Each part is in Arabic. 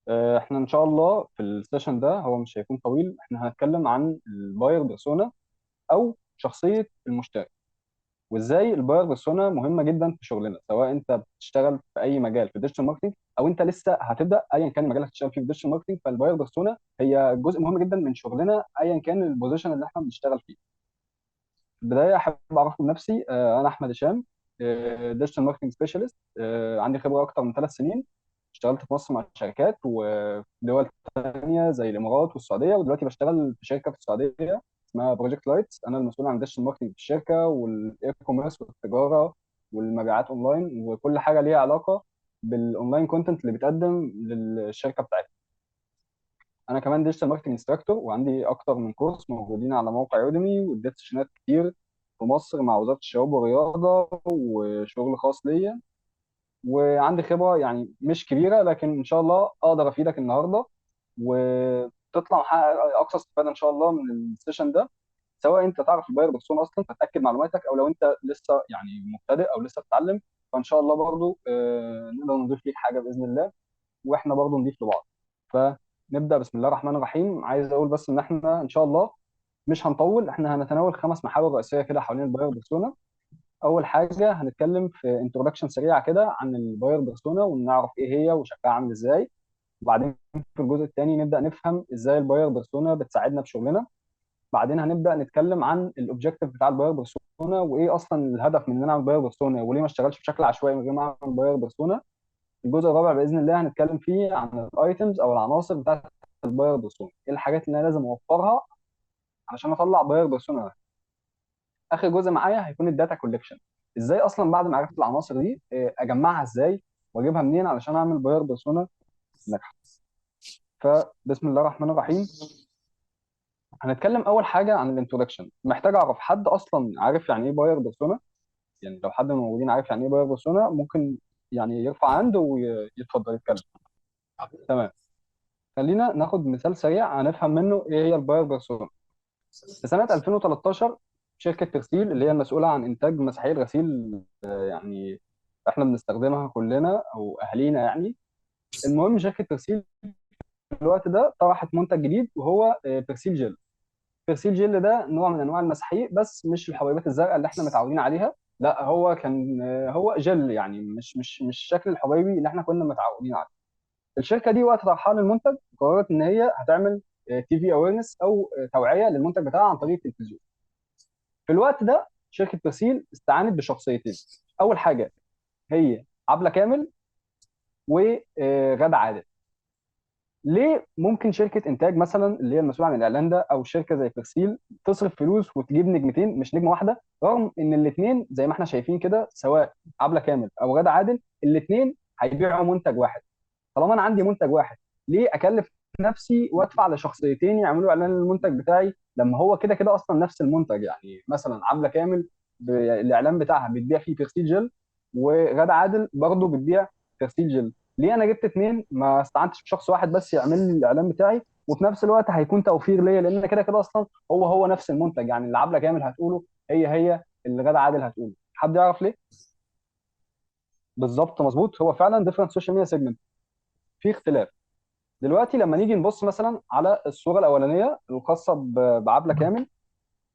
احنا ان شاء الله في السيشن ده هو مش هيكون طويل. احنا هنتكلم عن الباير بيرسونا او شخصيه المشتري، وازاي الباير بيرسونا مهمه جدا في شغلنا، سواء انت بتشتغل في اي مجال في الديجيتال ماركتنج او انت لسه هتبدا ايا كان المجال اللي هتشتغل فيه في الديجيتال ماركتنج. فالباير بيرسونا هي جزء مهم جدا من شغلنا ايا كان البوزيشن اللي احنا بنشتغل فيه. في البدايه احب اعرف بنفسي. انا احمد هشام، ديجيتال ماركتنج سبيشالست. عندي خبره اكتر من 3 سنين. اشتغلت في مصر مع شركات وفي دول تانية زي الامارات والسعوديه، ودلوقتي بشتغل في شركه في السعوديه اسمها بروجكت لايتس. انا المسؤول عن ديجيتال ماركتنج في الشركه والاي كوميرس والتجاره والمبيعات اونلاين وكل حاجه ليها علاقه بالاونلاين كونتنت اللي بيتقدم للشركه بتاعتنا. انا كمان ديجيتال ماركتنج انستراكتور، وعندي اكتر من كورس موجودين على موقع يوديمي، واديت سيشنات كتير في مصر مع وزاره الشباب والرياضه وشغل خاص ليا. وعندي خبره يعني مش كبيره، لكن ان شاء الله اقدر افيدك النهارده وتطلع محقق اقصى استفاده ان شاء الله من السيشن ده، سواء انت تعرف الباير بيرسونا اصلا فتاكد معلوماتك، او لو انت لسه يعني مبتدئ او لسه بتتعلم. فان شاء الله برضو نقدر نضيف ليك حاجه باذن الله، واحنا برضو نضيف لبعض. فنبدا بسم الله الرحمن الرحيم. عايز اقول بس ان احنا ان شاء الله مش هنطول. احنا هنتناول 5 محاور رئيسيه كده حوالين الباير بيرسونا. اول حاجه هنتكلم في انتروداكشن سريعه كده عن الباير بيرسونا ونعرف ايه هي وشكلها عامل ازاي. وبعدين في الجزء الثاني نبدا نفهم ازاي الباير بيرسونا بتساعدنا في شغلنا. بعدين هنبدا نتكلم عن الاوبجيكتيف بتاع الباير بيرسونا، وايه اصلا الهدف من ان انا اعمل باير بيرسونا، وليه ما اشتغلش بشكل عشوائي من غير ما اعمل باير بيرسونا. الجزء الرابع باذن الله هنتكلم فيه عن الايتمز او العناصر بتاعت الباير بيرسونا، ايه الحاجات اللي انا لازم اوفرها علشان اطلع باير بيرسونا. اخر جزء معايا هيكون الداتا كولكشن، ازاي اصلا بعد ما عرفت العناصر دي اجمعها ازاي واجيبها منين علشان اعمل باير بيرسونا ناجحه. فبسم الله الرحمن الرحيم. هنتكلم اول حاجه عن الانترودكشن. محتاج اعرف حد اصلا عارف يعني ايه باير بيرسونا؟ يعني لو حد من الموجودين عارف يعني ايه باير بيرسونا ممكن يعني يرفع عنده ويتفضل يتكلم. تمام. خلينا ناخد مثال سريع هنفهم منه ايه هي الباير بيرسونا. في سنه 2013 شركه ترسيل اللي هي المسؤوله عن انتاج مساحيق الغسيل، يعني احنا بنستخدمها كلنا او اهالينا يعني. المهم شركه ترسيل في الوقت ده طرحت منتج جديد وهو برسيل جل. برسيل جل ده نوع من انواع المساحيق، بس مش الحبيبات الزرقاء اللي احنا متعودين عليها. لا، هو كان هو جل، يعني مش الشكل الحبيبي اللي احنا كنا متعودين عليه. الشركه دي وقت طرحها للمنتج قررت ان هي هتعمل تي في اويرنس او توعيه للمنتج بتاعها عن طريق التلفزيون. في الوقت ده شركه برسيل استعانت بشخصيتين. اول حاجه هي عبله كامل وغادة عادل. ليه ممكن شركه انتاج مثلا اللي هي المسؤوله عن الاعلان ده او شركه زي برسيل تصرف فلوس وتجيب نجمتين مش نجمه واحده، رغم ان الاثنين زي ما احنا شايفين كده سواء عبله كامل او غادة عادل الاثنين هيبيعوا منتج واحد؟ طالما انا عندي منتج واحد، ليه اكلف نفسي وادفع لشخصيتين يعملوا اعلان للمنتج بتاعي لما هو كده كده اصلا نفس المنتج؟ يعني مثلا عبله كامل الاعلان بتاعها بتبيع فيه بيرسيل جل، وغادة عادل برضه بتبيع بيرسيل جل. ليه انا جبت اتنين ما استعنتش بشخص واحد بس يعمل لي الاعلان بتاعي؟ وفي نفس الوقت هيكون توفير ليا لان كده كده اصلا هو نفس المنتج. يعني اللي عبله كامل هتقوله هي اللي غادة عادل هتقوله. حد يعرف ليه؟ بالظبط مظبوط، هو فعلا ديفرنت سوشيال ميديا سيجمنت، في اختلاف. دلوقتي لما نيجي نبص مثلا على الصوره الاولانيه الخاصه بعبله كامل،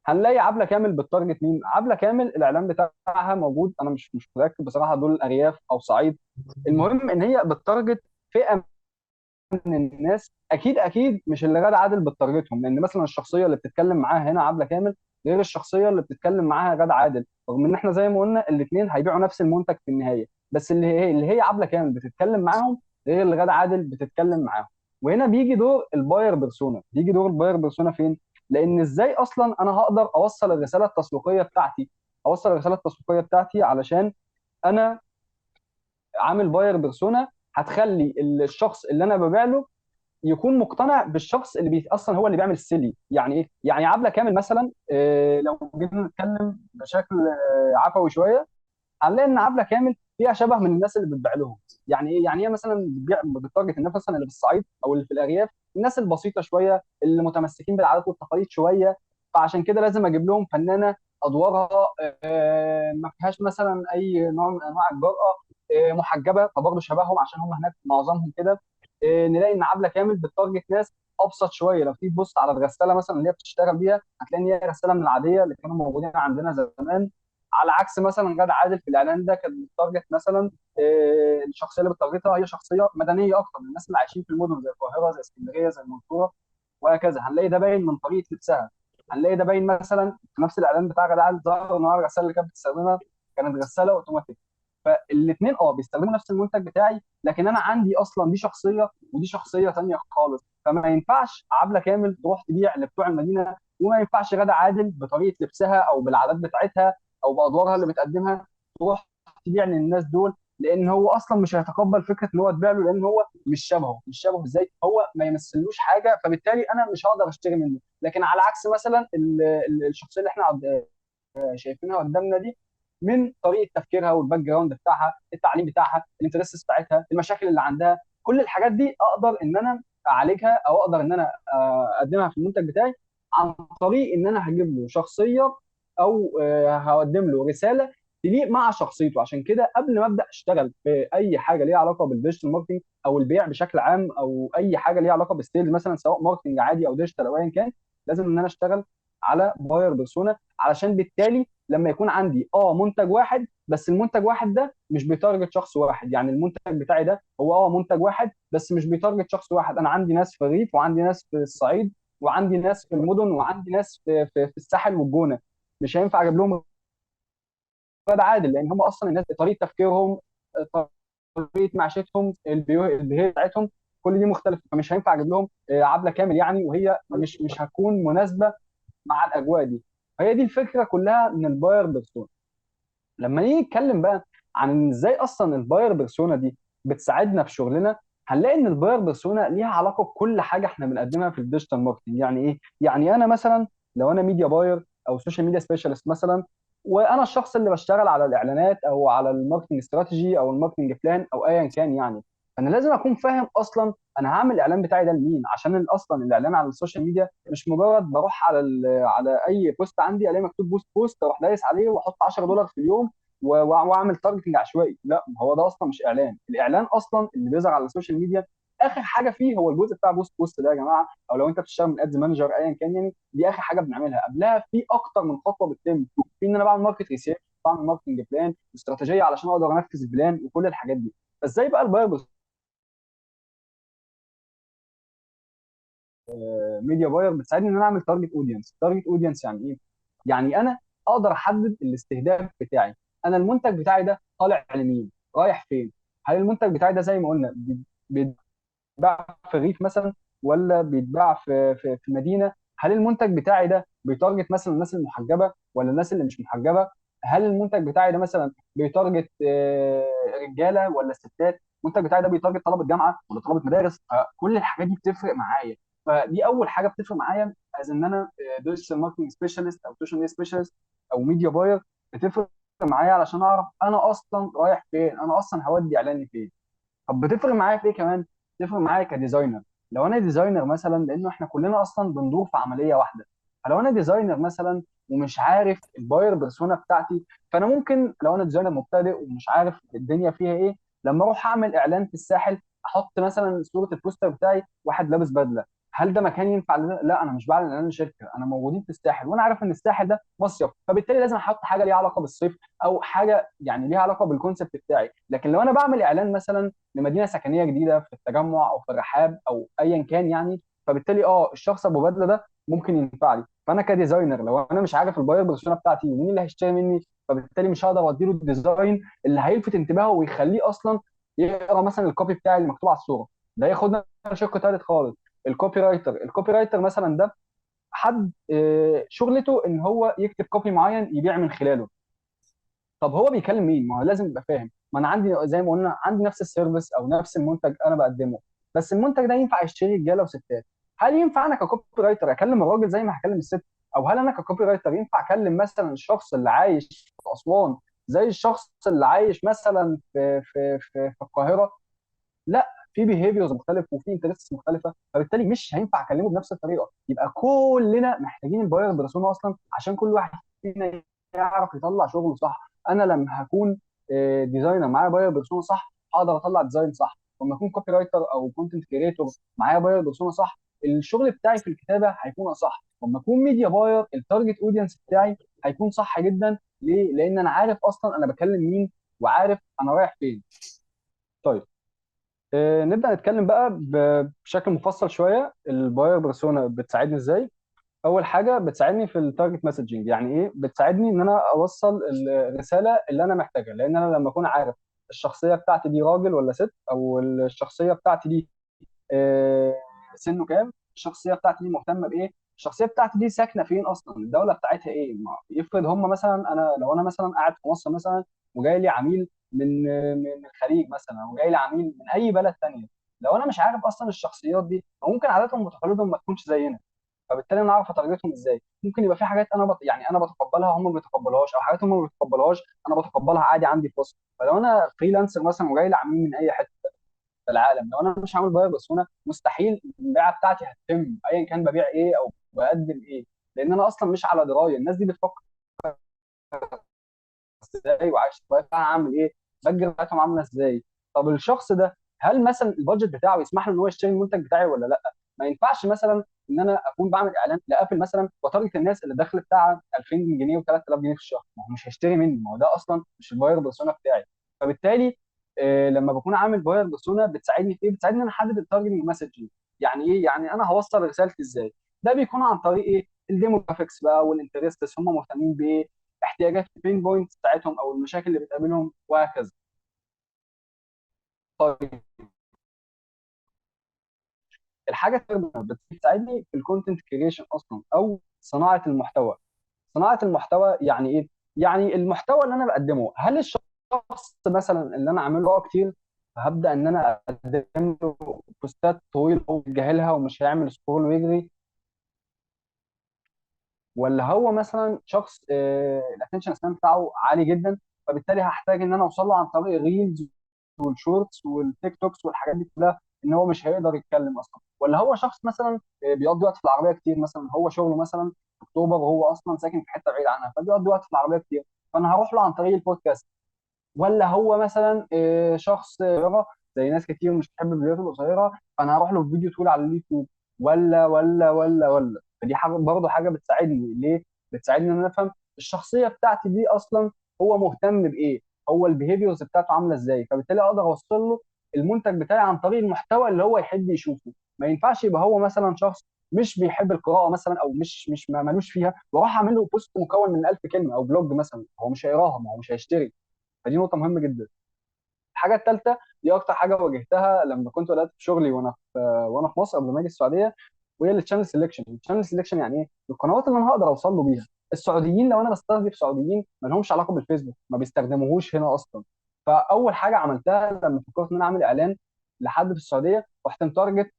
هنلاقي عبله كامل بالتارجت مين؟ عبله كامل الاعلان بتاعها موجود، انا مش متاكد بصراحه دول ارياف او صعيد. المهم ان هي بالتارجت فئه من الناس، اكيد مش اللي غادة عادل بتارجتهم، لان مثلا الشخصيه اللي بتتكلم معاها هنا عبله كامل غير الشخصيه اللي بتتكلم معاها غادة عادل، رغم ان احنا زي ما قلنا الاثنين هيبيعوا نفس المنتج في النهايه، بس اللي هي عبله كامل بتتكلم معاهم غير اللي غادة عادل بتتكلم معاهم. وهنا بيجي دور الباير بيرسونا. بيجي دور الباير بيرسونا فين؟ لان ازاي اصلا انا هقدر اوصل الرساله التسويقيه بتاعتي؟ اوصل الرساله التسويقيه بتاعتي علشان انا عامل باير بيرسونا هتخلي الشخص اللي انا ببيع له يكون مقتنع بالشخص اللي اصلا هو اللي بيعمل السيلي. يعني ايه؟ يعني عبله كامل مثلا لو جينا نتكلم بشكل عفوي شويه، هنلاقي ان عبله كامل فيها شبه من الناس اللي بتبيع لهم. يعني ايه؟ يعني هي مثلا بتارجت الناس مثلا اللي في الصعيد او اللي في الارياف، الناس البسيطه شويه اللي متمسكين بالعادات والتقاليد شويه. فعشان كده لازم اجيب لهم فنانه ادوارها ما فيهاش مثلا اي نوع من انواع الجرأه، محجبه، فبرضه شبههم عشان هم هناك معظمهم كده. نلاقي ان عبله كامل بتارجت ناس ابسط شويه. لو تيجي تبص على الغساله مثلا اللي هي بتشتغل بيها، هتلاقي ان هي غساله من العاديه اللي كانوا موجودين عندنا زمان. على عكس مثلا غادة عادل في الاعلان ده كانت بتارجت مثلا الشخصيه اللي بتارجتها هي شخصيه مدنيه اكتر، من الناس اللي عايشين في المدن زي القاهره زي اسكندريه زي المنصوره وهكذا. هنلاقي ده باين من طريقه لبسها. هنلاقي ده باين مثلا في نفس الاعلان بتاع غادة عادل، ظهر ان هو الغساله اللي كانت بتستخدمها كانت غساله اوتوماتيك. فالاثنين بيستخدموا نفس المنتج بتاعي، لكن انا عندي اصلا دي شخصيه ودي شخصيه ثانيه خالص. فما ينفعش عبله كامل تروح تبيع لبتوع المدينه، وما ينفعش غادة عادل بطريقه لبسها او بالعادات بتاعتها او بادوارها اللي بتقدمها تروح تبيع للناس دول، لان هو اصلا مش هيتقبل فكره ان هو تبيع له، لان هو مش شبهه ازاي، هو ما يمثلوش حاجه، فبالتالي انا مش هقدر اشتري منه. لكن على عكس مثلا الشخصيه اللي احنا شايفينها قدامنا دي، من طريقه تفكيرها والباك جراوند بتاعها، التعليم بتاعها، الانترستس بتاعتها، المشاكل اللي عندها، كل الحاجات دي اقدر ان انا اعالجها او اقدر ان انا اقدمها في المنتج بتاعي عن طريق ان انا هجيب له شخصيه او هقدم له رساله تليق مع شخصيته. عشان كده قبل ما ابدا اشتغل في اي حاجه ليها علاقه بالديجيتال ماركتنج او البيع بشكل عام او اي حاجه ليها علاقه بالسيلز مثلا، سواء ماركتنج عادي او ديجيتال او ايا كان، لازم ان انا اشتغل على باير بيرسونا. علشان بالتالي لما يكون عندي منتج واحد، بس المنتج واحد ده مش بيتارجت شخص واحد، يعني المنتج بتاعي ده هو منتج واحد بس مش بيتارجت شخص واحد. انا عندي ناس في الريف وعندي ناس في الصعيد وعندي ناس في المدن وعندي ناس في الساحل والجونه. مش هينفع اجيب لهم غير عادل، لان هم اصلا الناس طريقه تفكيرهم، طريقه معيشتهم، البيهيفير بتاعتهم كل دي مختلفه. فمش هينفع اجيب لهم عبله كامل يعني، وهي مش هتكون مناسبه مع الاجواء دي. فهي دي الفكره كلها من الباير بيرسونا. لما نيجي نتكلم بقى عن ازاي اصلا الباير بيرسونا دي بتساعدنا في شغلنا، هنلاقي ان الباير بيرسونا ليها علاقه بكل حاجه احنا بنقدمها في الديجيتال ماركتنج. يعني ايه؟ يعني انا مثلا لو انا ميديا باير او سوشيال ميديا سبيشالست مثلا، وانا الشخص اللي بشتغل على الاعلانات او على الماركتنج استراتيجي او الماركتنج بلان او ايا كان يعني، فانا لازم اكون فاهم اصلا انا هعمل الاعلان بتاعي ده لمين. عشان اصلا الاعلان على السوشيال ميديا مش مجرد بروح على اي بوست عندي الاقي مكتوب بوست اروح دايس عليه واحط $10 في اليوم واعمل تارجتنج عشوائي. لا، هو ده اصلا مش اعلان. الاعلان اصلا اللي بيظهر على السوشيال ميديا اخر حاجه فيه هو الجزء بتاع بوست ده يا جماعه. او لو انت بتشتغل من ادز مانجر ايا كان يعني، دي اخر حاجه بنعملها. قبلها في اكتر من خطوه بتتم، في ان انا بعمل ماركت ريسيرش، بعمل ماركتنج بلان واستراتيجيه علشان اقدر انفذ البلان وكل الحاجات دي. فازاي بقى الباير ميديا باير بتساعدني ان انا اعمل تارجت اودينس؟ تارجت اودينس يعني ايه؟ يعني انا اقدر احدد الاستهداف بتاعي. انا المنتج بتاعي ده طالع لمين؟ رايح فين؟ هل المنتج بتاعي ده زي ما قلنا بيتباع في الريف مثلا ولا بيتباع في مدينه؟ هل المنتج بتاعي ده بيتارجت مثلا الناس المحجبه ولا الناس اللي مش محجبه؟ هل المنتج بتاعي ده مثلا بيتارجت رجاله ولا ستات؟ المنتج بتاعي ده بيتارجت طلبه جامعه ولا طلبه مدارس؟ كل الحاجات دي بتفرق معايا. فدي اول حاجه بتفرق معايا از ان انا ديجيتال ماركتنج سبيشالست او سوشيال ميديا سبيشالست او ميديا باير. بتفرق معايا علشان اعرف انا اصلا رايح فين، انا اصلا هودي اعلاني فين. طب بتفرق معايا في ايه كمان؟ بتفرق معايا كديزاينر. لو انا ديزاينر مثلا، لانه احنا كلنا اصلا بندور في عمليه واحده، فلو انا ديزاينر مثلا ومش عارف الباير بيرسونا بتاعتي، فانا ممكن لو انا ديزاينر مبتدئ ومش عارف الدنيا فيها ايه، لما اروح اعمل اعلان في الساحل احط مثلا صوره البوستر بتاعي واحد لابس بدله. هل ده مكان ينفع لا، انا مش بعلن اعلان شركه، انا موجودين في الساحل وانا عارف ان الساحل ده مصيف، فبالتالي لازم احط حاجه ليها علاقه بالصيف او حاجه يعني ليها علاقه بالكونسيبت بتاعي. لكن لو انا بعمل اعلان مثلا لمدينه سكنيه جديده في التجمع او في الرحاب او ايا كان يعني، فبالتالي الشخص ابو بدله ده ممكن ينفع لي. فانا كديزاينر لو انا مش عارف الباير بيرسونا بتاعتي ومين اللي هيشتري مني، فبالتالي مش هقدر اديله الديزاين اللي هيلفت انتباهه ويخليه اصلا يقرا مثلا الكوبي بتاعي اللي مكتوب على الصوره. ده ياخدنا شق ثالث خالص. الكوبي رايتر مثلا ده حد شغلته ان هو يكتب كوبي معين يبيع من خلاله. طب هو بيكلم مين؟ ما هو لازم يبقى فاهم. ما انا عندي زي ما قلنا عندي نفس السيرفيس او نفس المنتج انا بقدمه، بس المنتج ده ينفع يشتري رجاله وستات. هل ينفع انا ككوبي رايتر اكلم الراجل زي ما هكلم الست؟ او هل انا ككوبي رايتر ينفع اكلم مثلا الشخص اللي عايش في اسوان زي الشخص اللي عايش مثلا في القاهره؟ لا، في بيهيفيرز مختلف وفي انترستس مختلفه، فبالتالي مش هينفع اكلمه بنفس الطريقه. يبقى كلنا محتاجين الباير بيرسونا اصلا عشان كل واحد فينا يعرف يطلع شغله صح. انا لما هكون ديزاينر معايا باير بيرسونا صح هقدر اطلع ديزاين صح، لما اكون كوبي رايتر او كونتنت كريتور معايا باير بيرسونا صح، الشغل بتاعي في الكتابه هيكون اصح. لما اكون ميديا باير التارجت اودينس بتاعي هيكون صح جدا. ليه؟ لان انا عارف اصلا انا بكلم مين، وعارف انا رايح فين. طيب، نبدا نتكلم بقى بشكل مفصل شويه الباير بيرسونا بتساعدني ازاي. اول حاجه بتساعدني في التارجت مسجنج. يعني ايه؟ بتساعدني ان انا اوصل الرساله اللي انا محتاجها. لان انا لما اكون عارف الشخصيه بتاعتي دي راجل ولا ست، او الشخصيه بتاعتي دي آه، سنه كام، الشخصيه بتاعتي دي مهتمه بايه، الشخصيه بتاعتي دي ساكنه فين اصلا، الدوله بتاعتها ايه. يفرض هم مثلا، انا لو انا مثلا قاعد في مصر مثلا، وجاي لي عميل من الخليج مثلا، وجاي لي عميل من اي بلد تانيه، لو انا مش عارف اصلا الشخصيات دي، ممكن عاداتهم وتقاليدهم ما تكونش زينا. فبالتالي انا اعرف اتارجتهم ازاي. ممكن يبقى في حاجات انا يعني انا بتقبلها هم ما بيتقبلوهاش، او حاجات هم ما بيتقبلوهاش انا بتقبلها عادي عندي في مصر. فلو انا فريلانسر مثلا وجاي لي عميل من اي حته في العالم، لو انا مش عامل باير بيرسونا مستحيل البيعه بتاعتي هتتم ايا كان ببيع ايه او بقدم ايه. لان انا اصلا مش على درايه الناس دي بتفكر ازاي وعايش ازاي، انا عامل ايه، الباك بتاعتهم عامله ازاي. طب الشخص ده هل مثلا البادجت بتاعه يسمح له ان هو يشتري المنتج بتاعي ولا لا؟ ما ينفعش مثلا ان انا اكون بعمل اعلان لابل مثلا وتارجت الناس اللي الدخل بتاعها 2000 جنيه و3000 جنيه في الشهر، ما هو مش هيشتري مني، ما هو ده اصلا مش الباير بيرسونا بتاعي. فبالتالي لما بكون عامل باير بيرسونا بتساعدني في ايه؟ بتساعدني ان انا احدد التارجتنج مسج. يعني ايه؟ يعني انا هوصل رسالتي ازاي؟ ده بيكون عن طريق ايه؟ الديموغرافيكس بقى والانترستس، هم مهتمين بايه، احتياجات البين بوينتس بتاعتهم او المشاكل اللي بتقابلهم وهكذا. طيب، الحاجه الثانيه بتساعدني في الكونتنت كريشن اصلا، او صناعه المحتوى. صناعه المحتوى يعني ايه؟ يعني المحتوى اللي انا بقدمه، هل الشخص مثلا اللي انا عامله له كتير، فهبدا ان انا اقدم له بوستات طويله ويتجاهلها ومش هيعمل سكرول ويجري، ولا هو مثلا شخص الاتنشن سبان بتاعه عالي جدا، فبالتالي هحتاج ان انا اوصل له عن طريق الريلز والشورتس والتيك توكس والحاجات دي كلها، ان هو مش هيقدر يتكلم اصلا. ولا هو شخص مثلا بيقضي وقت في العربيه كتير، مثلا هو شغله مثلا في اكتوبر وهو اصلا ساكن في حته بعيد عنها، فبيقضي وقت في العربيه كتير، فانا هروح له عن طريق البودكاست. ولا هو مثلا شخص قصيره زي ناس كتير مش بتحب الفيديوهات القصيره، فانا هروح له فيديو طويل على اليوتيوب. ولا فدي حاجه برضه حاجه بتساعدني ليه؟ بتساعدني ان انا افهم الشخصيه بتاعتي دي اصلا هو مهتم بايه، هو البيهيفيرز بتاعته عامله ازاي، فبالتالي اقدر اوصل له المنتج بتاعي عن طريق المحتوى اللي هو يحب يشوفه. ما ينفعش يبقى هو مثلا شخص مش بيحب القراءه مثلا، او مش مالوش فيها، واروح اعمل له بوست مكون من 1000 كلمه او بلوج مثلا، هو مش هيقراها، ما هو مش هيشتري. فدي نقطه مهمه جدا. الحاجه الثالثه، دي اكتر حاجه واجهتها لما كنت بدات في شغلي وانا في مصر قبل ما اجي السعوديه، وهي التشانل سelection. التشانل سelection يعني ايه؟ القنوات اللي انا هقدر اوصل له بيها. السعوديين لو انا بستهدف سعوديين ما لهمش علاقه بالفيسبوك، ما بيستخدموهوش هنا اصلا. فاول حاجه عملتها لما فكرت ان انا اعمل اعلان لحد في السعوديه، رحت متارجت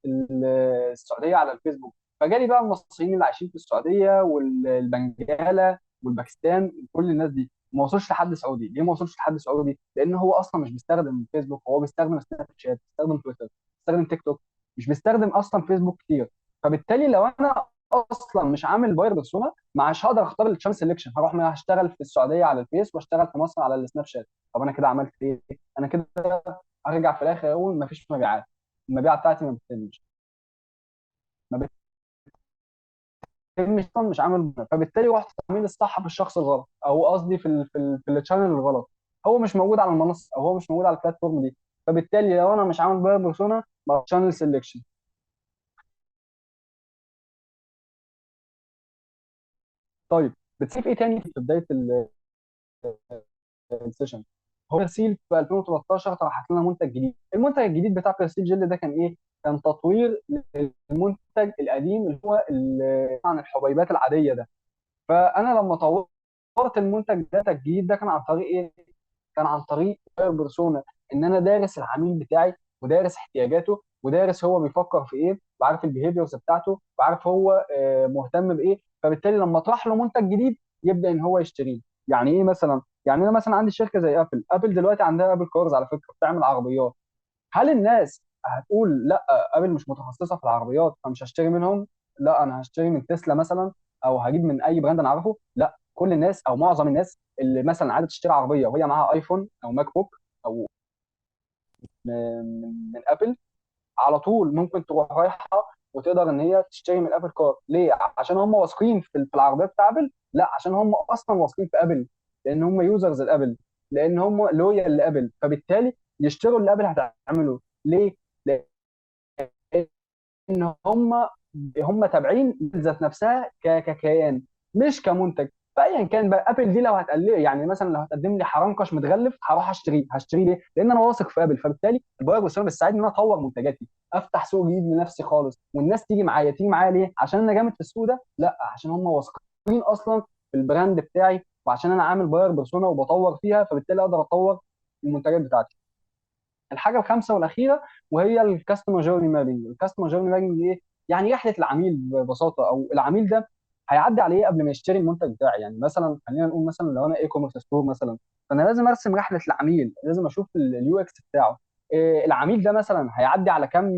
السعوديه على الفيسبوك. فجالي بقى المصريين اللي عايشين في السعوديه والبنجاله والباكستان، كل الناس دي. ما وصلش لحد سعودي. ليه ما وصلش لحد سعودي؟ لان هو اصلا مش بيستخدم فيسبوك، هو بيستخدم سناب شات، بيستخدم تويتر، بيستخدم تيك توك، مش بيستخدم اصلا فيسبوك كتير. فبالتالي لو انا اصلا مش عامل باير بيرسونا، مش هقدر اختار الشانل سelection، هروح ما هشتغل في السعوديه على الفيس واشتغل في مصر على السناب شات. طب انا كده عملت ايه؟ انا كده ارجع في الاخر اقول ما فيش مبيعات، المبيعات بتاعتي ما بتتمش، ما بتتمش، أصلاً مش عامل. فبالتالي رحت تعميل الصح في الشخص الغلط، او قصدي في الشانل الغلط. هو مش موجود على المنصه، او هو مش موجود على البلاتفورم دي. فبالتالي لو انا مش عامل باير بيرسونا، شانل سelection. طيب، بتسيب ايه تاني في بدايه السيشن؟ هو بيرسيل في 2013 طرحت لنا منتج جديد. المنتج الجديد بتاع بيرسيل جل ده كان ايه؟ كان تطوير للمنتج القديم اللي هو عن الحبيبات العاديه ده. فانا لما طورت المنتج ده الجديد ده، كان عن طريق ايه؟ كان عن طريق بيرسونا. ان انا دارس العميل بتاعي، ودارس احتياجاته، ودارس هو بيفكر في ايه، وعارف البيهيفيرز بتاعته، وعارف هو مهتم بايه. فبالتالي لما اطرح له منتج جديد يبدا ان هو يشتريه. يعني ايه مثلا؟ يعني انا مثلا عندي شركه زي ابل. ابل دلوقتي عندها ابل كارز على فكره، بتعمل عربيات. هل الناس هتقول لا ابل مش متخصصه في العربيات فمش هشتري منهم؟ لا، انا هشتري من تسلا مثلا، او هجيب من اي براند انا عارفه. لا، كل الناس او معظم الناس اللي مثلا عايزه تشتري عربيه وهي معاها ايفون او ماك بوك او من ابل، على طول ممكن تروح رايحه وتقدر ان هي تشتري من ابل كار. ليه؟ عشان هم واثقين في العربيات بتاع ابل؟ لا، عشان هم اصلا واثقين في ابل، لان هم يوزرز الابل، لان هم لويال لابل، فبالتالي يشتروا اللي ابل هتعمله. ليه؟ ان هم تابعين ذات نفسها ككيان، مش كمنتج. فايا كان بقى ابل دي لو هتقلل، يعني مثلا لو هتقدم لي حرنكش متغلف هروح هشتريه ليه؟ لان انا واثق في ابل. فبالتالي الباير بيرسونا بتساعدني ان انا اطور منتجاتي، افتح سوق جديد لنفسي خالص، والناس تيجي معايا ليه؟ عشان انا جامد في السوق ده؟ لا، عشان هم واثقين اصلا في البراند بتاعي، وعشان انا عامل باير بيرسونا وبطور فيها، فبالتالي اقدر اطور المنتجات بتاعتي. الحاجه الخامسه والاخيره وهي الكاستمر جيرني مابينج. الكاستمر جيرني مابينج ايه؟ يعني رحله العميل ببساطه، او العميل ده هيعدي على ايه قبل ما يشتري المنتج بتاعي. يعني مثلا خلينا نقول مثلا لو انا اي كوميرس ستور مثلا، فانا لازم ارسم رحله العميل، لازم اشوف اليو اكس بتاعه. إيه العميل ده مثلا هيعدي على كام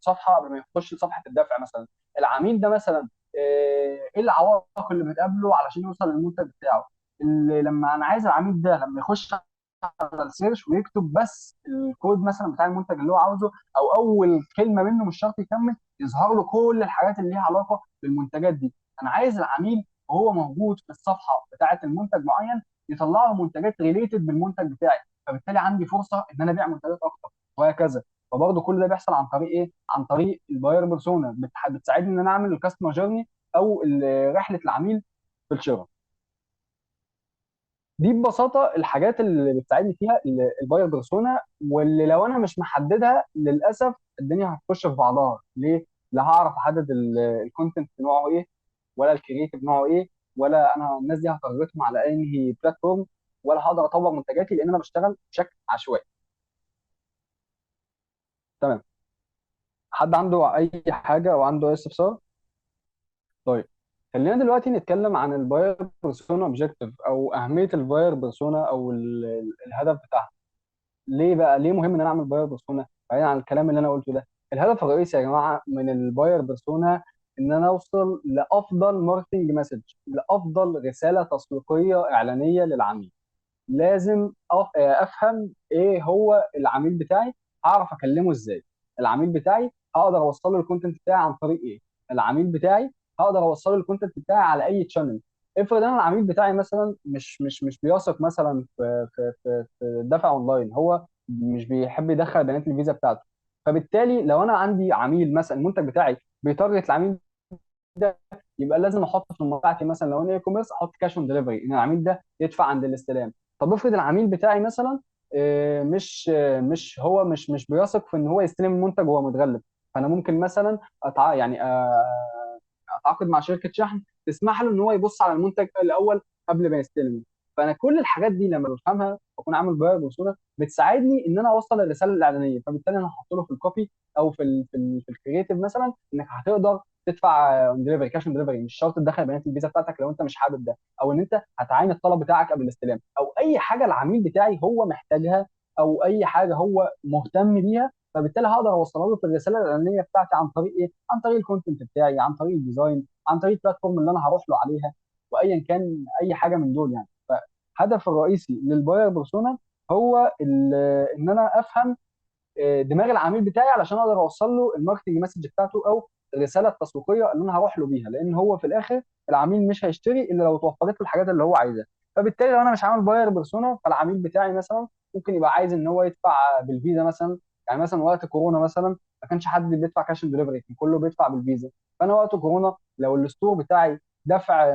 صفحه قبل ما يخش لصفحه الدفع مثلا؟ العميل ده مثلا ايه العوائق اللي بتقابله علشان يوصل للمنتج بتاعه؟ اللي لما انا عايز العميل ده لما يخش على السيرش ويكتب بس الكود مثلا بتاع المنتج اللي هو عاوزه، او اول كلمه منه مش شرط يكمل، يظهر له كل الحاجات اللي ليها علاقه بالمنتجات دي. انا عايز العميل وهو موجود في الصفحه بتاعه المنتج معين يطلع له منتجات ريليتد بالمنتج بتاعي، فبالتالي عندي فرصه ان انا ابيع منتجات اكتر، وهكذا. فبرضه كل ده بيحصل عن طريق ايه؟ عن طريق الباير بيرسونا، بتساعدني ان انا اعمل الكاستمر جيرني او رحله العميل في الشراء. دي ببساطه الحاجات اللي بتساعدني فيها الباير بيرسونا، واللي لو انا مش محددها للاسف الدنيا هتخش في بعضها. ليه؟ لا هعرف احدد الكونتنت نوعه ايه، ولا الكرييتيف نوعه ايه، ولا انا الناس دي هتارجتهم على انهي بلاتفورم، ولا هقدر اطور منتجاتي لان انا بشتغل بشكل عشوائي. تمام. حد عنده اي حاجه او عنده اي استفسار؟ طيب، خلينا دلوقتي نتكلم عن الباير بيرسونا اوبجيكتيف، او اهميه الباير بيرسونا، او الهدف بتاعها. ليه بقى؟ ليه مهم ان انا اعمل باير بيرسونا بعيدا عن الكلام اللي انا قلته ده؟ الهدف الرئيسي يا جماعه من الباير بيرسونا ان انا اوصل لافضل ماركتنج مسج، لافضل رساله تسويقيه اعلانيه للعميل. لازم افهم ايه هو العميل بتاعي، هعرف اكلمه ازاي. العميل بتاعي هقدر اوصل له الكونتنت بتاعي عن طريق ايه؟ العميل بتاعي هقدر اوصل له الكونتنت بتاعي على اي تشانل. افرض انا العميل بتاعي مثلا مش بيثق مثلا في الدفع اونلاين، هو مش بيحب يدخل بيانات الفيزا بتاعته. فبالتالي لو انا عندي عميل مثلا المنتج بتاعي بيتارجت العميل ده، يبقى لازم احط في الموضوع بتاعتي مثلا لو انا اي كوميرس احط كاش اون ديليفري ان العميل ده يدفع عند الاستلام. طب افرض العميل بتاعي مثلا مش بيثق في ان هو يستلم المنتج وهو متغلف، فانا ممكن مثلا يعني اتعاقد مع شركه شحن تسمح له ان هو يبص على المنتج الاول قبل ما يستلمه. فانا كل الحاجات دي لما بفهمها واكون عامل باير بيرسونا بتساعدني ان انا اوصل الرساله الاعلانيه. فبالتالي انا هحط له في الكوبي او في الكرييتيف مثلا انك هتقدر تدفع اون ديليفري، كاش اون ديليفري، مش شرط تدخل بيانات الفيزا بتاعتك لو انت مش حابب ده، او ان انت هتعاين الطلب بتاعك قبل الاستلام، او اي حاجه العميل بتاعي هو محتاجها، او اي حاجه هو مهتم بيها. فبالتالي هقدر اوصلها له في الرساله الاعلانيه بتاعتي عن طريق ايه؟ عن طريق الكونتنت بتاعي، عن طريق الديزاين، عن طريق البلاتفورم اللي انا هروح له عليها، وايا كان اي حاجه من دول يعني. فالهدف الرئيسي للباير بيرسونا هو ان انا افهم دماغ العميل بتاعي علشان اقدر اوصل له الماركتنج مسج بتاعته او الرساله التسويقيه اللي انا هروح له بيها، لان هو في الاخر العميل مش هيشتري الا لو توفرت له الحاجات اللي هو عايزها. فبالتالي لو انا مش عامل باير بيرسونا، فالعميل بتاعي مثلا ممكن يبقى عايز ان هو يدفع بالفيزا مثلا. يعني مثلا وقت كورونا مثلا ما كانش حد بيدفع كاش اون ديليفري، كان كله بيدفع بالفيزا. فانا وقت كورونا لو الستور بتاعي دفع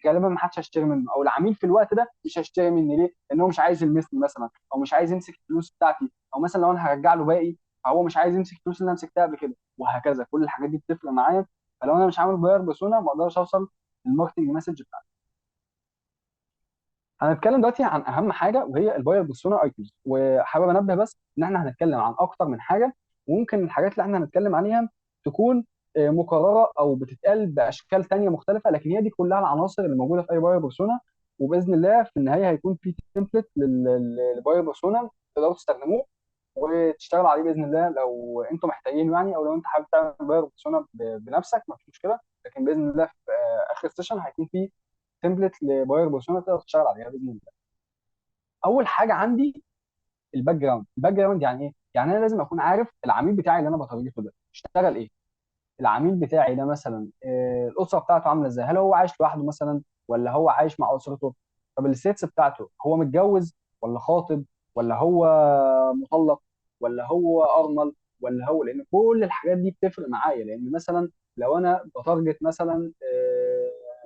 غالبا ما حدش هيشتري منه، او العميل في الوقت ده مش هيشتري مني. ليه؟ لان هو مش عايز يلمسني مثلا، او مش عايز يمسك الفلوس بتاعتي، او مثلا لو انا هرجع له باقي فهو مش عايز يمسك الفلوس اللي انا مسكتها قبل كده، وهكذا. كل الحاجات دي بتفرق معايا. فلو انا مش عامل باير بيرسونا ما اقدرش اوصل الماركتنج مسج بتاعتي. هنتكلم دلوقتي عن اهم حاجه وهي الباير بيرسونا ايتمز، وحابب انبه بس ان احنا هنتكلم عن اكتر من حاجه، وممكن الحاجات اللي احنا هنتكلم عليها تكون مكرره او بتتقال باشكال تانية مختلفه، لكن هي دي كلها العناصر اللي موجوده في اي باير بيرسونا. وباذن الله في النهايه هيكون في تمبلت للباير بيرسونا تقدروا تستخدموه وتشتغلوا عليه باذن الله لو انتم محتاجين يعني، او لو انت حابب تعمل باير بيرسونا بنفسك ما فيش مشكله. لكن باذن الله في اخر السيشن هيكون في تمبلت لباير بيرسونا تقدر تشتغل عليها باذن الله. اول حاجه عندي الباك جراوند يعني ايه؟ يعني انا لازم اكون عارف العميل بتاعي اللي انا بتارجته ده اشتغل ايه. العميل بتاعي ده مثلا الاسره بتاعته عامله ازاي؟ هل هو عايش لوحده مثلا ولا هو عايش مع اسرته؟ طب الستيتس بتاعته، هو متجوز ولا خاطب ولا هو مطلق ولا هو ارمل ولا هو، لان كل الحاجات دي بتفرق معايا. لان مثلا لو انا بتارجت مثلا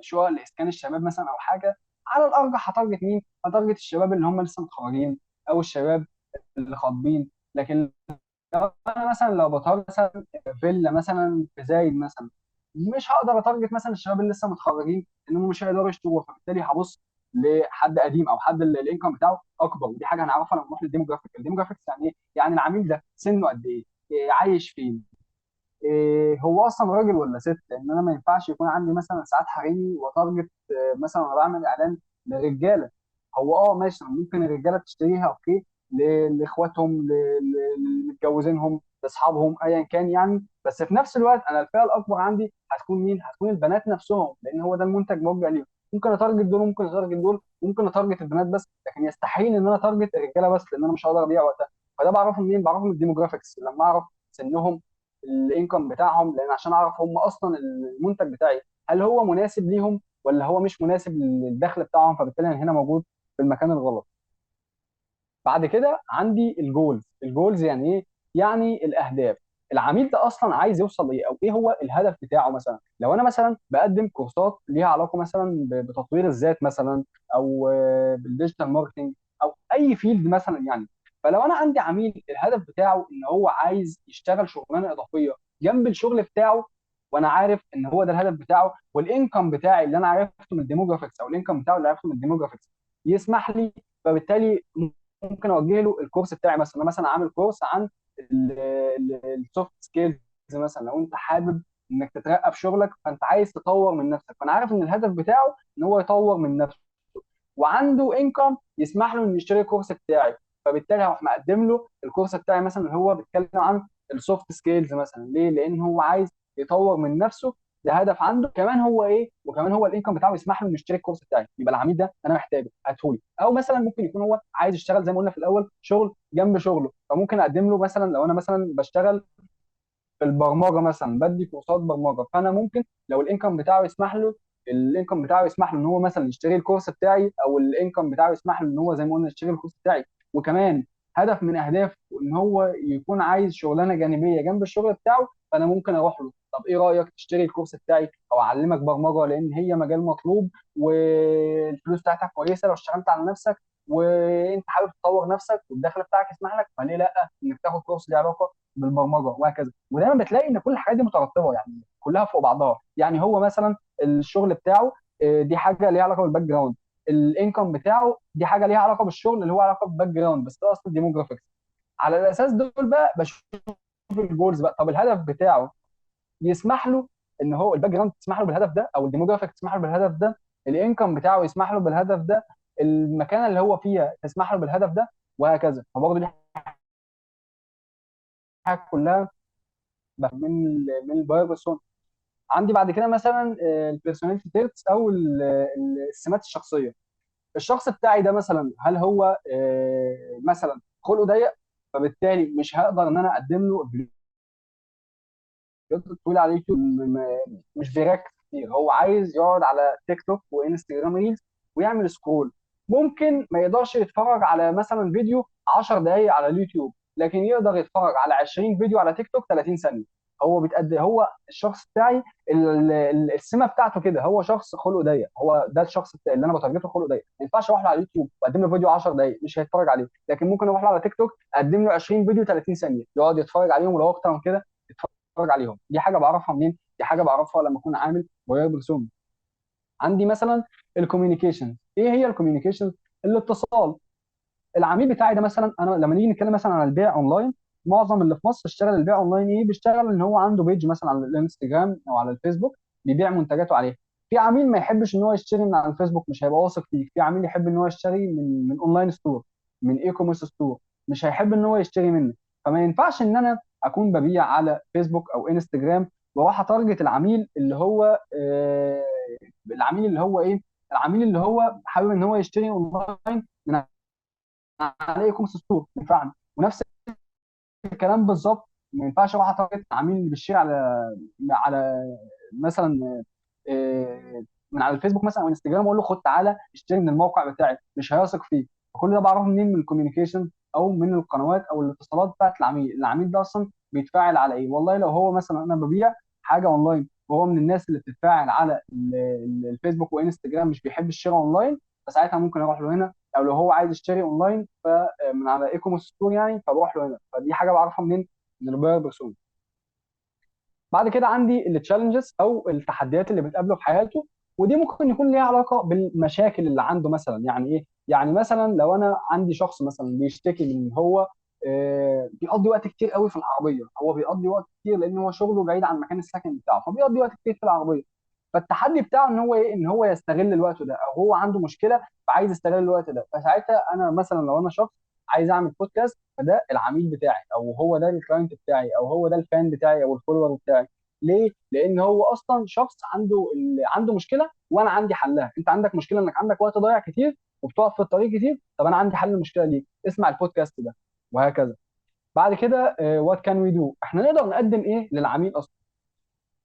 شقق لاسكان الشباب مثلا او حاجه، على الارجح هتارجت مين؟ هتارجت الشباب اللي هم لسه متخرجين او الشباب اللي خاطبين. لكن انا مثلا لو بتارجت مثلا فيلا مثلا في زايد مثلا، مش هقدر اتارجت مثلا الشباب اللي لسه متخرجين انهم مش هيقدروا يشتروا، فبالتالي هبص لحد قديم او حد الانكم بتاعه اكبر. ودي حاجه هنعرفها لما نروح للديموجرافيك. الديموجرافيكس يعني ايه؟ يعني العميل ده سنه قد ايه؟ عايش فين؟ إيه هو اصلا راجل ولا ست؟ لان انا ما ينفعش يكون عندي مثلا ساعات حريمي وتارجت مثلا وانا بعمل اعلان للرجاله. هو ماشي، ممكن الرجاله تشتريها اوكي لاخواتهم، لمتجوزينهم، لاصحابهم، ايا كان يعني. بس في نفس الوقت انا الفئه الاكبر عندي هتكون مين؟ هتكون البنات نفسهم، لان هو ده المنتج موجه ليهم. ممكن اتارجت دول، ممكن اتارجت دول، ممكن اتارجت البنات بس، لكن يستحيل ان انا اتارجت الرجاله بس، لان انا مش هقدر ابيع وقتها. فده بعرفه منين؟ بعرفه من الديموجرافيكس، لما اعرف سنهم، الانكم بتاعهم، لان عشان اعرف هم اصلا المنتج بتاعي هل هو مناسب ليهم ولا هو مش مناسب للدخل بتاعهم، فبالتالي انا هنا موجود في المكان الغلط. بعد كده عندي الجولز. الجولز يعني ايه؟ يعني الاهداف. العميل ده اصلا عايز يوصل لايه، او ايه هو الهدف بتاعه. مثلا لو انا مثلا بقدم كورسات ليها علاقه مثلا بتطوير الذات مثلا، او بالديجيتال ماركتنج، او اي فيلد مثلا يعني. فلو انا عندي عميل الهدف بتاعه ان هو عايز يشتغل شغلانه اضافيه جنب الشغل بتاعه، وانا عارف ان هو ده الهدف بتاعه، والانكم بتاعي اللي انا عرفته من الديموجرافيكس، او الانكم بتاعه اللي عرفته من الديموجرافيكس يسمح لي، فبالتالي ممكن اوجه له الكورس بتاعي. مثلا انا مثلا عامل كورس عن السوفت سكيلز مثلا. لو انت حابب انك تترقى في شغلك، فانت عايز تطور من نفسك، فانا عارف ان الهدف بتاعه ان هو يطور من نفسه، وعنده انكم يسمح له انه يشتري الكورس بتاعي، فبالتالي هروح مقدم له الكورس بتاعي مثلا اللي هو بيتكلم عن السوفت سكيلز مثلا. ليه؟ لان هو عايز يطور من نفسه، ده هدف عنده. كمان هو ايه؟ وكمان هو الانكم بتاعه يسمح له انه يشتري الكورس بتاعي. يبقى العميل ده انا محتاجه، هاتهولي. او مثلا ممكن يكون هو عايز يشتغل زي ما قلنا في الاول شغل جنب شغله، فممكن اقدم له مثلا لو انا مثلا بشتغل في البرمجه مثلا، بدي كورسات برمجه، فانا ممكن لو الانكم بتاعه يسمح له، الانكم بتاعه يسمح له ان هو مثلا يشتري الكورس بتاعي، او الانكم بتاعه يسمح له ان هو زي ما قلنا يشتري الكورس بتاعي. وكمان هدف من اهدافه ان هو يكون عايز شغلانه جانبيه جنب الشغل بتاعه، فانا ممكن اروح له، طب ايه رايك تشتري الكورس بتاعي او اعلمك برمجه، لان هي مجال مطلوب والفلوس بتاعتك كويسه لو اشتغلت على نفسك، وانت حابب تطور نفسك والدخل بتاعك يسمح لك، فليه لا انك تاخد كورس ليه علاقه بالبرمجه وهكذا. ودايما بتلاقي ان كل الحاجات دي مترتبه، يعني كلها فوق بعضها. يعني هو مثلا الشغل بتاعه دي حاجه ليها علاقه بالباك جراوند، الانكم بتاعه دي حاجه ليها علاقه بالشغل اللي هو علاقه بالباك جراوند، بس ده اصل الديموجرافيكس. على الاساس دول بقى بشوف الجولز بقى. طب الهدف بتاعه يسمح له ان هو الباك جراوند تسمح له بالهدف ده، او الديموجرافيك تسمح له بالهدف ده، الانكم بتاعه يسمح له بالهدف ده، المكان اللي هو فيها تسمح له بالهدف ده، وهكذا. فبرضه دي حاجه كلها من البايو. عندي بعد كده مثلا البيرسوناليتي تيرتس، او السمات الشخصيه. الشخص بتاعي ده مثلا هل هو مثلا خلقه ضيق، فبالتالي مش هقدر ان انا اقدم له فيديوهات طويله على اليوتيوب، مش بيركز كتير، هو عايز يقعد على تيك توك وانستجرام ريلز ويعمل سكرول. ممكن ما يقدرش يتفرج على مثلا فيديو 10 دقائق على اليوتيوب، لكن يقدر يتفرج على 20 فيديو على تيك توك 30 ثانيه. هو بيتقد هو الشخص بتاعي السمه بتاعته كده، هو شخص خلقه ضيق. هو ده الشخص بتاعي اللي انا بتارجته خلقه ضيق. ما ينفعش اروح له على اليوتيوب واقدم له فيديو 10 دقائق مش هيتفرج عليه، لكن ممكن اروح له على تيك توك اقدم له 20 فيديو 30 ثانيه يقعد يتفرج عليهم، ولو اكتر من كده اتفرج عليهم. دي حاجه بعرفها منين؟ دي حاجه بعرفها لما اكون عامل موبايل بيرسونا. عندي مثلا الكوميونيكيشن. ايه هي الكوميونيكيشن؟ الاتصال. العميل بتاعي ده مثلا، انا لما نيجي نتكلم مثلا عن البيع اونلاين، معظم اللي في مصر اشتغل البيع اونلاين ايه؟ بيشتغل ان هو عنده بيج مثلا على الانستجرام او على الفيسبوك بيبيع منتجاته عليه. في عميل ما يحبش ان هو يشتري من على الفيسبوك، مش هيبقى واثق فيك. في عميل يحب ان هو يشتري من اونلاين ستور، من اي كوميرس ستور، مش هيحب ان هو يشتري منك. فما ينفعش ان انا اكون ببيع على فيسبوك او انستجرام واروح اتارجت العميل اللي هو العميل اللي هو ايه؟ العميل اللي هو حابب ان هو يشتري اونلاين من على اي كوميرس ستور ينفعني. ونفس الكلام بالظبط، ما ينفعش اروح اتارجت عميل اللي بيشتري على مثلا من على الفيسبوك مثلا او انستجرام، اقول له خد تعالى اشتري من الموقع بتاعي، مش هيثق فيه. فكل ده بعرفه منين؟ من الكوميونيكيشن او من القنوات او الاتصالات بتاعت العميل. العميل ده اصلا بيتفاعل على ايه؟ والله لو هو مثلا انا ببيع حاجه اونلاين وهو من الناس اللي بتتفاعل على الفيسبوك وانستجرام، مش بيحب الشراء اونلاين، فساعتها ممكن اروح له هنا. او لو هو عايز يشتري اونلاين فمن على اي كوميرس ستور يعني، فبروح له هنا. فدي حاجه بعرفها منين؟ من الباير بيرسونا. بعد كده عندي التشالنجز او التحديات اللي بتقابله في حياته، ودي ممكن يكون ليها علاقه بالمشاكل اللي عنده. مثلا يعني ايه؟ يعني مثلا لو انا عندي شخص مثلا بيشتكي من إن هو بيقضي وقت كتير قوي في العربيه. هو بيقضي وقت كتير لان هو شغله بعيد عن مكان السكن بتاعه، فبيقضي وقت كتير في العربيه. فالتحدي بتاعه ان هو ايه؟ ان هو يستغل الوقت ده، او هو عنده مشكله فعايز يستغل الوقت ده. فساعتها انا مثلا لو انا شخص عايز اعمل بودكاست، فده العميل بتاعي، او هو ده الكلاينت بتاعي، او هو ده الفان بتاعي او الفولور بتاعي. ليه؟ لان هو اصلا شخص عنده مشكله وانا عندي حلها. انت عندك مشكله انك عندك وقت ضايع كتير وبتقف في الطريق كتير، طب انا عندي حل المشكله دي، اسمع البودكاست ده. وهكذا. بعد كده وات كان وي دو، احنا نقدر نقدم ايه للعميل اصلا.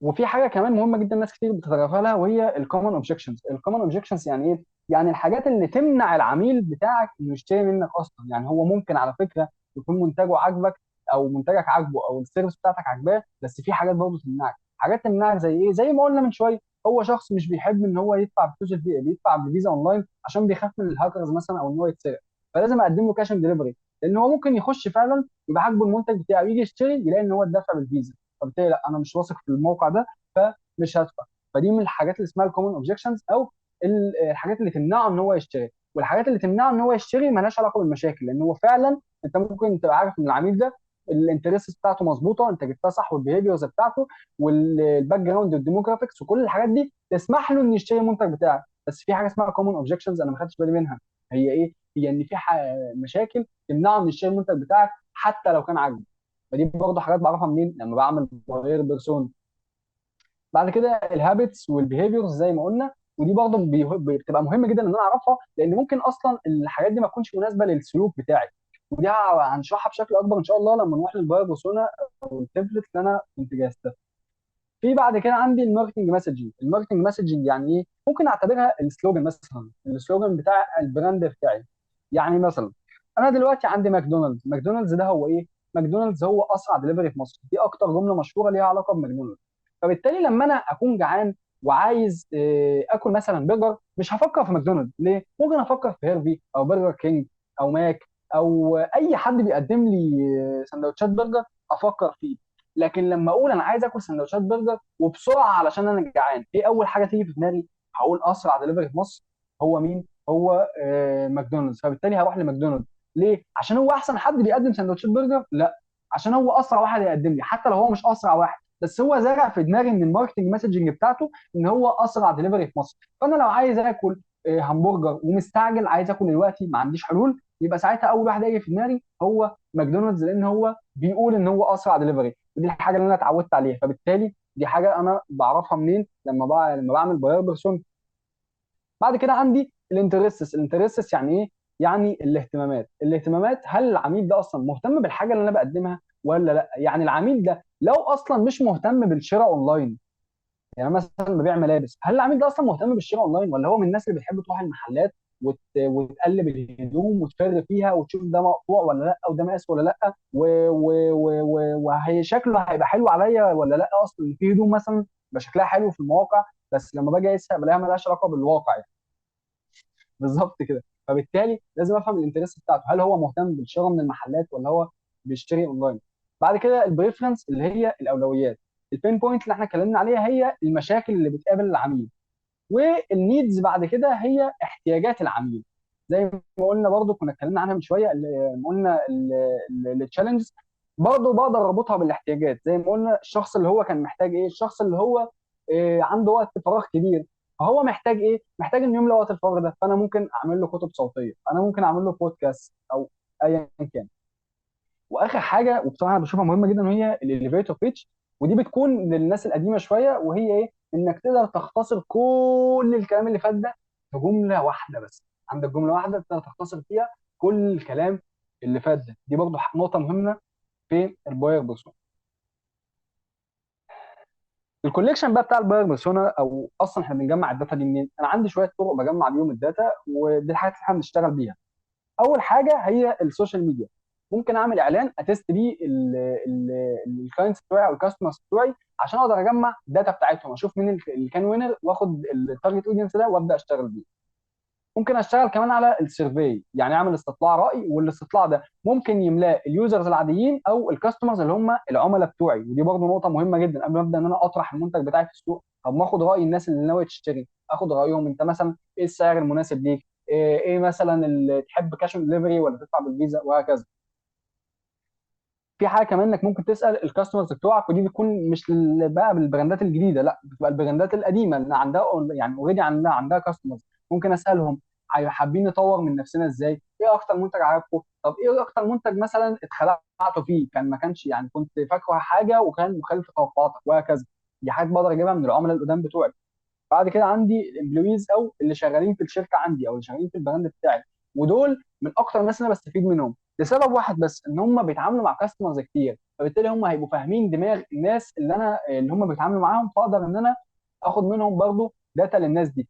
وفي حاجه كمان مهمه جدا ناس كتير بتتغافلها، وهي الكومن اوبجكشنز. الكومن اوبجكشنز يعني ايه؟ يعني الحاجات اللي تمنع العميل بتاعك انه يشتري منك اصلا. يعني هو ممكن على فكره يكون منتجه عاجبك او منتجك عاجبه او السيرفيس بتاعتك عاجباه، بس في حاجات برضه تمنعك. حاجات تمنعك زي ايه؟ زي ما قلنا من شويه، هو شخص مش بيحب ان هو يدفع بفلوس بيدفع بفيزا اونلاين عشان بيخاف من الهاكرز مثلا او ان هو يتسرق. فلازم اقدم له كاش اون ديليفري، لان هو ممكن يخش فعلا يبقى عاجبه المنتج بتاعه، يجي يشتري يلاقي ان هو اتدفع بالفيزا، فبالتالي لا انا مش واثق في الموقع ده فمش هدفع. فدي من الحاجات اللي اسمها الكومن اوبجكشنز، او الحاجات اللي تمنعه ان هو يشتري. والحاجات اللي تمنعه ان هو يشتري مالهاش علاقه بالمشاكل، لان هو فعلا انت ممكن تبقى عارف ان العميل ده الانترست بتاعته مظبوطه، انت جبتها صح، والبيهيفيرز بتاعته والباك جراوند والديموغرافيكس وكل الحاجات دي تسمح له انه يشتري المنتج بتاعك. بس في حاجه اسمها كومن اوبجكشنز انا ما خدتش بالي منها. هي ايه؟ هي ان في مشاكل تمنعه من يشتري المنتج بتاعك حتى لو كان عاجبه. فدي برضه حاجات بعرفها منين؟ لما بعمل باير بيرسون. بعد كده الهابتس والبيهيفيرز زي ما قلنا، ودي برضه بتبقى مهمه جدا ان انا اعرفها، لان ممكن اصلا الحاجات دي ما تكونش مناسبه للسلوك بتاعي. ودي هنشرحها بشكل اكبر ان شاء الله لما نروح للبايو بيرسونا او التمبلت اللي انا كنت جهزتها. في بعد كده عندي الماركتنج مسجنج. الماركتنج مسجنج يعني ايه؟ ممكن اعتبرها السلوجان مثلا، السلوجان بتاع البراند بتاعي. يعني مثلا انا دلوقتي عندي ماكدونالدز. ماكدونالدز ده هو ايه؟ ماكدونالدز هو اسرع دليفري في مصر. دي اكتر جمله مشهوره ليها علاقه بماكدونالدز. فبالتالي لما انا اكون جعان وعايز اكل مثلا برجر، مش هفكر في ماكدونالدز. ليه؟ ممكن افكر في هيرفي او برجر كينج او ماك او اي حد بيقدم لي سندوتشات برجر افكر فيه. لكن لما اقول انا عايز اكل سندوتشات برجر وبسرعه علشان انا جعان، ايه اول حاجه تيجي في دماغي؟ هقول اسرع دليفري في مصر هو مين؟ هو ماكدونالدز. فبالتالي هروح لماكدونالدز. ليه؟ عشان هو احسن حد بيقدم سندوتشات برجر؟ لا، عشان هو اسرع واحد يقدم لي. حتى لو هو مش اسرع واحد، بس هو زرع في دماغي من الماركتنج مسجنج بتاعته ان هو اسرع دليفري في مصر. فانا لو عايز اكل همبرجر ومستعجل، عايز اكل دلوقتي ما عنديش حلول، يبقى ساعتها اول واحد هيجي في دماغي هو ماكدونالدز، لان هو بيقول ان هو اسرع دليفري. ودي الحاجه اللي انا اتعودت عليها. فبالتالي دي حاجه انا بعرفها منين؟ لما بعمل باير بيرسون. بعد كده عندي الانترستس. الانترستس يعني ايه؟ يعني الاهتمامات. هل العميل ده اصلا مهتم بالحاجه اللي انا بقدمها ولا لا؟ يعني العميل ده لو اصلا مش مهتم بالشراء اونلاين، يعني مثلا ببيع ملابس، هل العميل ده اصلا مهتم بالشراء اونلاين، ولا هو من الناس اللي بتحب تروح المحلات وتقلب الهدوم وتفر فيها وتشوف ده مقطوع ولا لا، وده مقاس ولا لا، وهي شكله هيبقى حلو عليا ولا لا؟ اصلا في هدوم مثلا بيبقى شكلها حلو في المواقع، بس لما باجي اقيسها بلاقيها مالهاش علاقه بالواقع يعني. بالظبط كده. فبالتالي لازم افهم الانترست بتاعته، هل هو مهتم بالشراء من المحلات ولا هو بيشتري اونلاين. بعد كده البريفرنس اللي هي الاولويات. البين بوينت اللي احنا اتكلمنا عليها هي المشاكل اللي بتقابل العميل. والنيدز بعد كده هي احتياجات العميل. زي ما قلنا برضو كنا اتكلمنا عنها من شويه، قلنا التشالنجز برضو بقدر اربطها بالاحتياجات. زي ما قلنا الشخص اللي هو كان محتاج ايه؟ الشخص اللي هو عنده وقت فراغ كبير، فهو محتاج ايه؟ محتاج انه يملى وقت الفراغ ده. فانا ممكن اعمل له كتب صوتيه، انا ممكن اعمل له بودكاست او ايا كان. واخر حاجه وبصراحه انا بشوفها مهمه جدا، وهي الاليفيتور بيتش. ودي بتكون للناس القديمه شويه، وهي ايه؟ انك تقدر تختصر كل الكلام اللي فات ده في جمله واحده بس. عندك جمله واحده تقدر تختصر فيها كل الكلام اللي فات ده. دي برضه نقطه مهمه في الباير بيرسونا. الكوليكشن بقى بتاع الباير بيرسونا، او اصلا احنا بنجمع الداتا دي منين؟ انا عندي شويه طرق بجمع بيهم الداتا، ودي الحاجات اللي احنا بنشتغل بيها. اول حاجه هي السوشيال ميديا. ممكن اعمل اعلان اتست بيه الكلاينتس بتوعي او الكاستمرز بتوعي، عشان اقدر اجمع الداتا بتاعتهم، اشوف مين اللي كان وينر، واخد التارجت اودينس ده وابدا اشتغل بيه. ممكن اشتغل كمان على السيرفي، يعني اعمل استطلاع راي، والاستطلاع ده ممكن يملاه اليوزرز العاديين او الكاستمرز اللي هم العملاء بتوعي. ودي برضه نقطه مهمه جدا قبل ما ابدا ان انا اطرح المنتج بتاعي في السوق. طب ما اخد راي الناس اللي ناويه تشتري، اخد رايهم. انت مثلا ايه السعر المناسب ليك؟ إيه مثلا اللي تحب كاش اون ديليفري ولا تدفع بالفيزا، وهكذا. في حاجه كمان انك ممكن تسال الكاستمرز بتوعك، ودي بتكون مش بقى بالبراندات الجديده، لا، بتبقى البراندات القديمه اللي عندها يعني اوريدي عندها كاستمرز. ممكن اسالهم حابين نطور من نفسنا ازاي؟ ايه اكتر منتج عجبكم؟ طب ايه اكتر منتج مثلا اتخدعتوا فيه، كان ما كانش يعني كنت فاكره حاجه وكان مخالف لتوقعاتك، وهكذا. دي حاجات بقدر اجيبها من العملاء القدام بتوعي. بعد كده عندي الامبلويز او اللي شغالين في الشركه عندي، او اللي شغالين في البراند بتاعي. ودول من اكتر الناس اللي انا بستفيد منهم لسبب واحد بس، ان هم بيتعاملوا مع كاستمرز كتير، فبالتالي هم هيبقوا فاهمين دماغ الناس اللي هم بيتعاملوا معاهم، فاقدر ان انا اخد منهم برضو داتا للناس دي.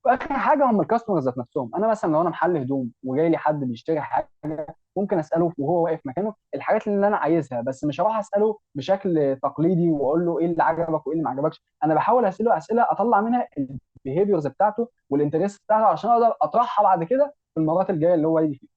واخر حاجه هم الكاستمرز ذات نفسهم. انا مثلا لو انا محل هدوم وجاي لي حد بيشتري حاجه، ممكن اساله وهو واقف مكانه الحاجات اللي انا عايزها، بس مش هروح اساله بشكل تقليدي واقول له ايه اللي عجبك وايه اللي ما عجبكش. انا بحاول اساله اسئله اطلع منها البيهيفيرز بتاعته والانترست بتاعته، عشان اقدر اطرحها بعد كده في المرات الجايه اللي هو يجي فيها.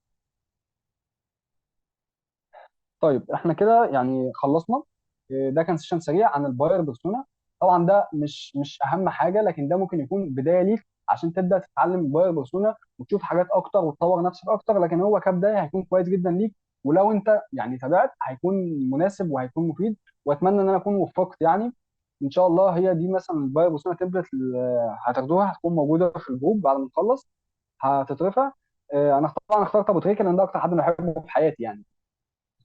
طيب احنا كده يعني خلصنا. ده كان سيشن سريع عن الباير بيرسونا. طبعا ده مش اهم حاجه، لكن ده ممكن يكون بدايه ليك عشان تبدا تتعلم الباير بيرسونا وتشوف حاجات اكتر وتطور نفسك اكتر. لكن هو كبدايه هيكون كويس جدا ليك، ولو انت يعني تابعت هيكون مناسب وهيكون مفيد. واتمنى ان انا اكون وفقت يعني. ان شاء الله هي دي مثلا الباير بيرسونا تمبلت اللي هتاخدوها، هتكون موجوده في الجروب بعد ما نخلص، هتترفع. انا طبعا اخترت ابو تريكه لان ده اكتر حد انا بحبه في حياتي يعني.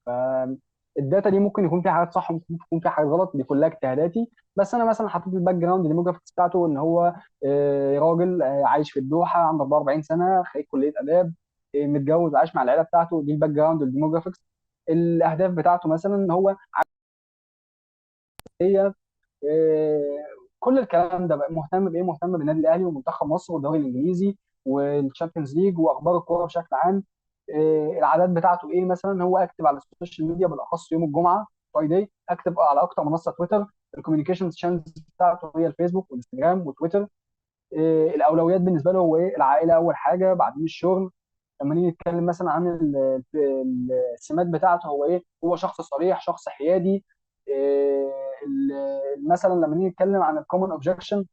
فالداتا دي ممكن يكون فيها حاجات صح وممكن يكون فيها حاجات غلط، دي كلها اجتهاداتي. بس انا مثلا حطيت الباك جراوند الديموجرافيكس بتاعته ان هو راجل عايش في الدوحه، عنده 44 سنه، خريج كليه اداب، متجوز، عايش مع العيله بتاعته. دي الباك جراوند الديموجرافيكس. الاهداف بتاعته مثلا ان هو هي كل الكلام ده بقى مهتم بايه؟ مهتم بالنادي الاهلي ومنتخب مصر والدوري الانجليزي والشامبيونز ليج واخبار الكوره بشكل عام. العادات بتاعته ايه؟ مثلا هو اكتب على السوشيال ميديا بالاخص يوم الجمعه فرايداي، اكتب على اكتر منصه تويتر. الكوميونيكيشن شانلز بتاعته هي الفيسبوك والانستجرام وتويتر. الاولويات بالنسبه له هو ايه؟ العائله اول حاجه، بعدين الشغل. لما نيجي نتكلم مثلا عن السمات بتاعته، هو ايه؟ هو شخص صريح، شخص حيادي. مثلا لما نيجي نتكلم عن الكومن اوبجكشن،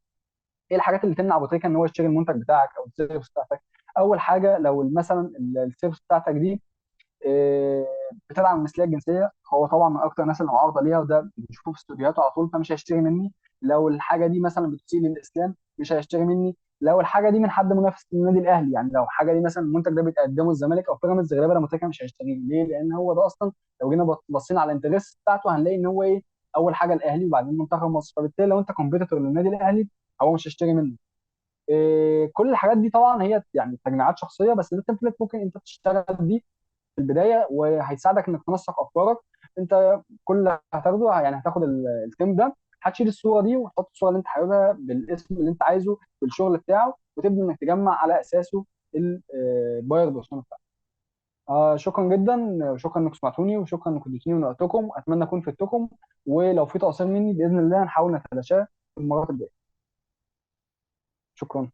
ايه الحاجات اللي تمنع ابو تريكه ان هو يشتري المنتج بتاعك او السيرفيس بتاعتك؟ اول حاجه لو مثلا السيرفيس بتاعتك دي آه، بتدعم المثليه الجنسيه، هو طبعا من اكتر الناس اللي معارضه ليها، وده بنشوفه في استوديوهاته على طول، فمش هيشتري مني. لو الحاجه دي مثلا بتسيء للاسلام، مش هيشتري مني. لو الحاجه دي من حد منافس للنادي الاهلي، يعني لو الحاجه دي مثلا المنتج ده بيتقدمه الزمالك او بيراميدز، غالبا ابو تريكه مش هيشتريه. ليه؟ لان هو ده اصلا لو جينا بصينا على الانترست بتاعته هنلاقي ان هو ايه؟ اول حاجه الاهلي وبعدين منتخب مصر. فبالتالي لو انت كومبيتيتور للنادي الاهلي، هو مش هيشتري منك. كل الحاجات دي طبعا هي يعني تجميعات شخصيه، بس ده تمبلت ممكن انت تشتغل بيه في البدايه، وهيساعدك انك تنسق افكارك. انت كل اللي هتاخده يعني هتاخد التيم ده، هتشيل الصوره دي وتحط الصوره اللي انت حاببها بالاسم اللي انت عايزه بالشغل بتاعه، وتبدا انك تجمع على اساسه الباير بيرسونا بتاعك. شكرا جدا، وشكرا انكم سمعتوني، وشكرا انكم اديتوني من وقتكم. اتمنى اكون فدتكم، ولو في تقصير مني باذن الله نحاول نتلاشاه في المرات الجايه. شكرا.